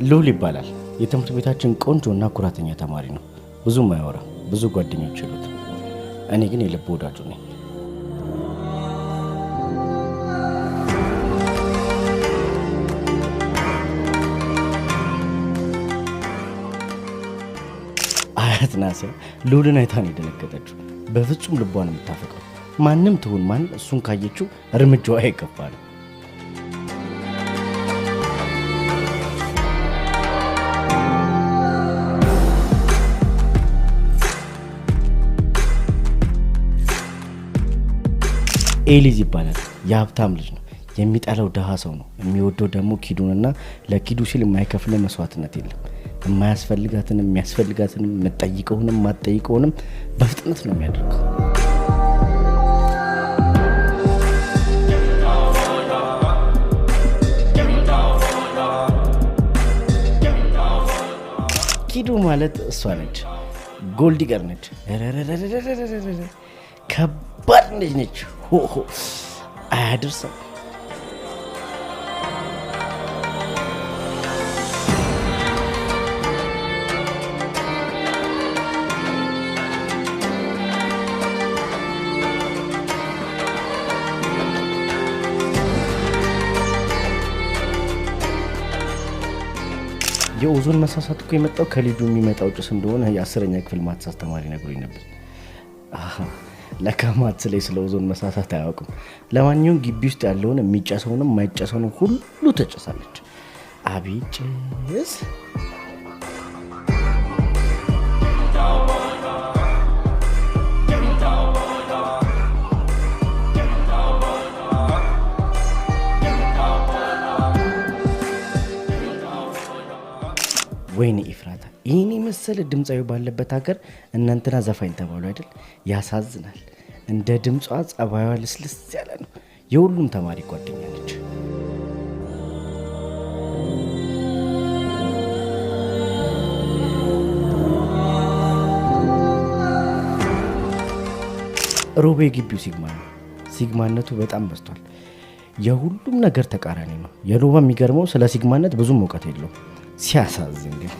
ሉል ይባላል። የትምህርት ቤታችን ቆንጆና ኩራተኛ ተማሪ ነው። ብዙም አያወራ፣ ብዙ ጓደኞች አሉት። እኔ ግን የልብ ወዳጁ ነኝ። አያት ናሲያ ሉልን አይታ ነው የደነገጠችው። በፍጹም ልቧን የምታፈቅረው ማንም ትሁን ማን እሱን ካየችው እርምጃዋ አይገባል። ኤሊዝ ይባላል። የሀብታም ልጅ ነው። የሚጠላው ደሃ ሰው ነው። የሚወደው ደግሞ ኪዱንና ለኪዱ ሲል የማይከፍለው መስዋዕትነት የለም። የማያስፈልጋትንም የሚያስፈልጋትንም የምትጠይቀውንም ማትጠይቀውንም በፍጥነት ነው የሚያደርገው። ኪዱ ማለት እሷ ነች። ጎልዲገር ነች። ከባድ ልጅ ነች። አያደርሰው። የኦዞን መሳሳት እኮ የመጣው ከልጁ የሚመጣው ጭስ እንደሆነ የ10ኛ ክፍል ማትስ አስተማሪ ነግሮኝ ነበር። ለካ ማትስ ላይ ስለ ኦዞን መሳሳት አያውቅም። ለማንኛውም ግቢ ውስጥ ያለውን የሚጨሰውንም የማይጨሰውንም ሁሉ ተጨሳለች። አቤት ጭስ! ወይኔ ኢፍራታ፣ ይህን መሰለ ድምፃዊ ባለበት ሀገር እናንተና ዘፋኝ ተባሉ አይደል? ያሳዝናል። እንደ ድምጿ ጸባዩዋ ልስልስ ያለ ነው። የሁሉም ተማሪ ጓደኛ ነች። ሮቤ ግቢው ሲግማ ነው። ሲግማነቱ በጣም በዝቷል። የሁሉም ነገር ተቃራኒ ነው። የሮባ የሚገርመው ስለ ሲግማነት ብዙም እውቀት የለውም። ሲያሳዝን ግን